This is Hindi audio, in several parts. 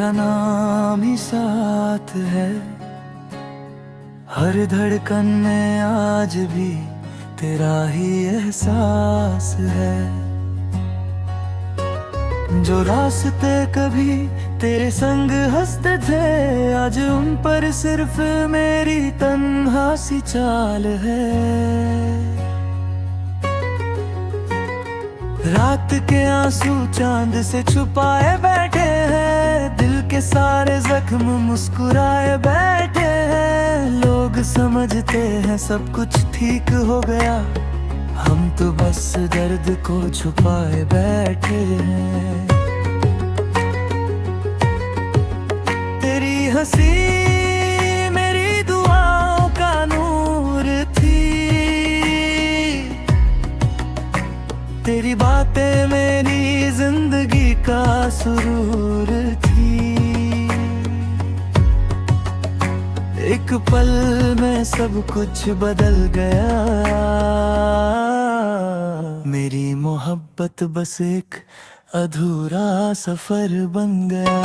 तेरा नाम ही साथ है, हर धड़कन में आज भी तेरा ही एहसास है। जो रास्ते कभी तेरे संग हंसते थे, आज उन पर सिर्फ मेरी तन्हा सी चाल है। रात के आंसू चांद से छुपाए बैठे हैं, दिल के सारे जख्म मुस्कुराए बैठे हैं। लोग समझते हैं सब कुछ ठीक हो गया, हम तो बस दर्द को छुपाए बैठे हैं। तेरी हंसी मेरी दुआओं का नूर थी, तेरी बातें मेरी जिंदगी का सुरूर थी। एक पल में सब कुछ बदल गया, मेरी मोहब्बत बस एक अधूरा सफर बन गया।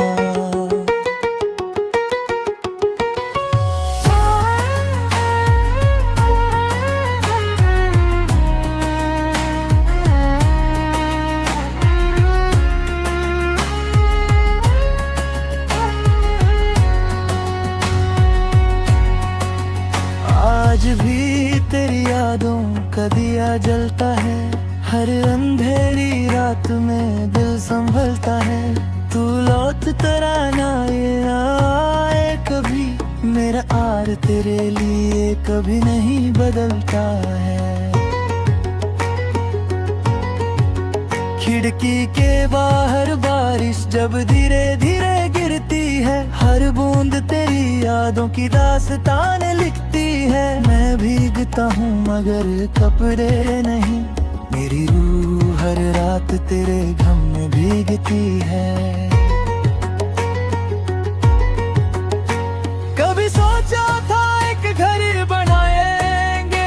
आज भी तेरी यादों का दिया जलता है, हर अंधेरी रात में दिल संभलता है। तू लौट तराना ये आए कभी, मेरा आर तेरे लिए कभी नहीं बदलता है। खिड़की के बाहर बारिश जब धीरे धीरे गिरती है, हर बूंद तेरी यादों की दास्तान लिखती है। मैं भीगता हूँ मगर कपड़े नहीं, मेरी रूह हर रात तेरे गम में भीगती है। कभी सोचा था एक घर बनाएंगे,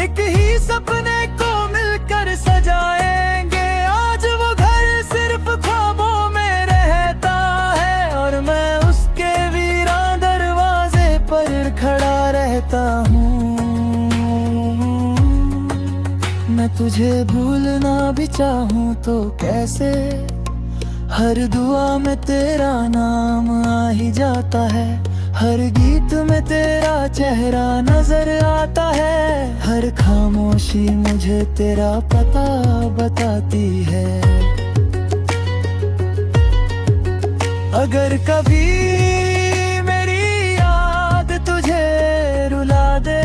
एक ही सपने को मिलकर सजाएंगे। आज वो घर सिर्फ ख्वाबों में रहता है, और मैं उसके वीरान दरवाजे पर खड़ा रहता हूँ। मैं तुझे भूलना भी चाहूँ तो कैसे, हर दुआ में तेरा नाम आ ही जाता है। हर गीत में तेरा चेहरा नजर आता है, हर खामोशी मुझे तेरा पता बताती है। अगर कभी मेरी याद तुझे रुला दे,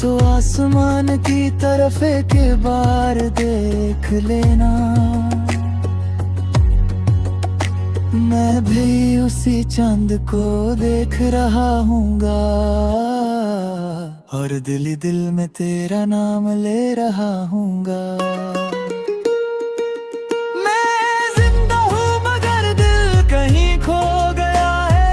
तो आसमान की तरफ एक बार देख लेना। मैं भी उसी चांद को देख रहा हूँगा, और दिल ही दिल में तेरा नाम ले रहा हूँगा। मैं जिंदा हूँ मगर दिल कहीं खो गया है,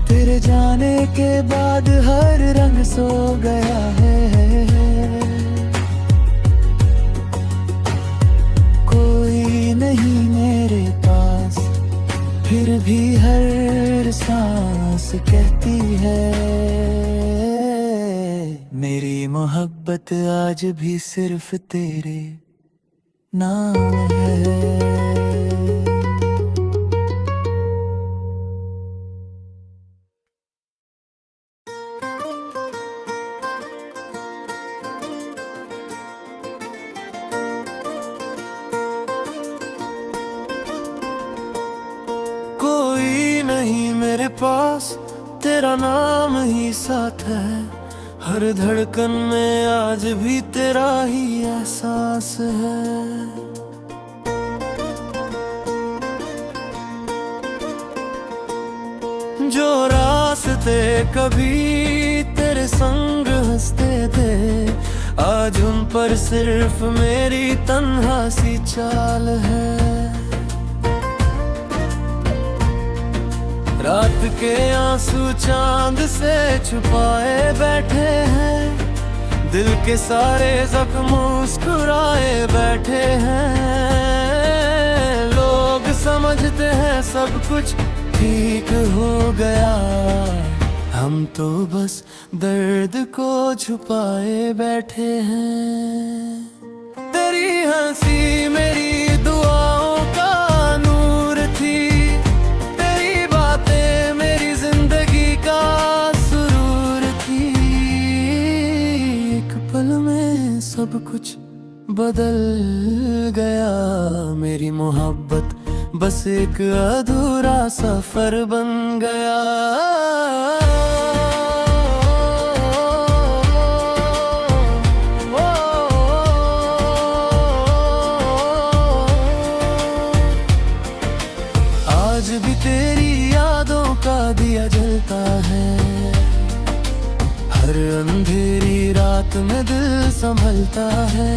तेरे जाने के बाद हर रंग सो गया है। नहीं मेरे पास फिर भी हर सांस कहती है, मेरी मोहब्बत आज भी सिर्फ तेरे नाम है। कोई नहीं मेरे पास तेरा नाम ही साथ है, हर धड़कन में आज भी तेरा ही एहसास है। जो रास्ते कभी तेरे संग हंसते थे, आज उन पर सिर्फ मेरी तन्हा सी चाल है। रात के आंसू चांद से छुपाए बैठे हैं, दिल के सारे जख्म मुस्कुराए बैठे हैं। लोग समझते हैं सब कुछ ठीक हो गया, हम तो बस दर्द को छुपाए बैठे हैं। तेरी हंसी मेरी दुआओं का नूर थी, तेरी बातें मेरी जिंदगी का सुरूर थी। एक पल में सब कुछ बदल गया, मेरी मोहब्बत बस एक अधूरा सफर बन गया। आज भी तेरी यादों का दिया जलता है, हर अंधेरी रात में दिल संभलता है।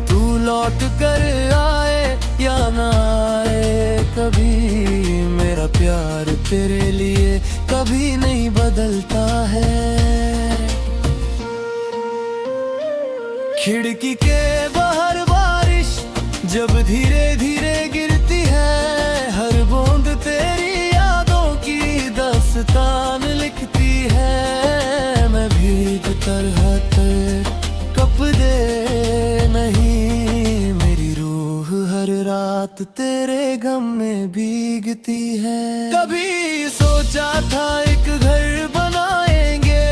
तू लौट कर आए या ना आए कभी, मेरा प्यार तेरे लिए कभी नहीं बदलता है। खिड़की के बाहर बारिश जब धीरे धीरे गिरती है, हर बूंद तेरी यादों की दास्तान लिखती है। मैं भीग तरह कप दे नहीं, मेरी रूह हर रात तेरे गम में भीगती है। कभी सोचा था एक घर बनाएंगे,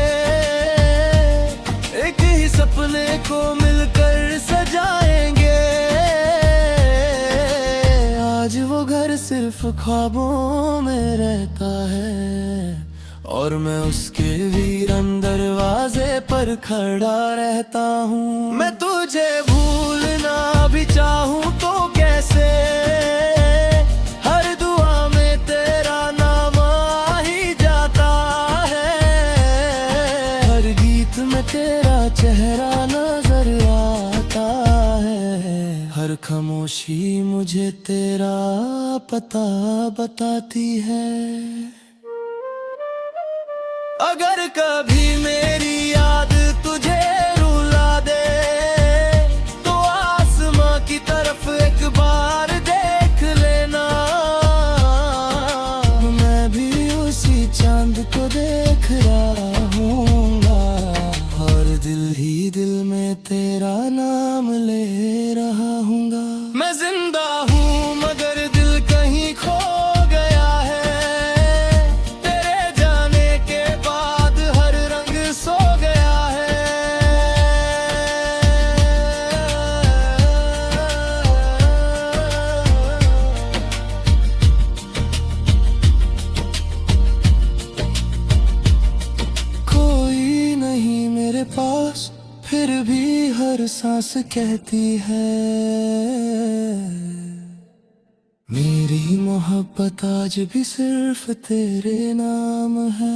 एक ही सपने को मिलकर सजाएंगे। आज वो घर सिर्फ ख्वाबों में रहता है, और मैं उसके वीरान दरवाजे पर खड़ा रहता हूँ। मैं तुझे भूलना भी चाहूँ तो कैसे, हर दुआ में तेरा नाम आ ही जाता है। हर गीत में तेरा चेहरा नजर आता है, हर खामोशी मुझे तेरा पता बताती है। अगर कभी मेरी याद तुझे रुला दे, तो आसमां की तरफ एक बार देख लेना। मैं भी उसी चांद को देख रहा हूँगा, और दिल ही दिल में तेरा नाम ले रहा हूँगा। मैं जिंदा हूँ मगर दिल कहीं खो गया है, तेरे जाने के बाद हर रंग सो गया है। कोई नहीं मेरे पास, फिर भी हर सांस कहती है, मेरी मोहब्बत आज भी सिर्फ तेरे नाम है।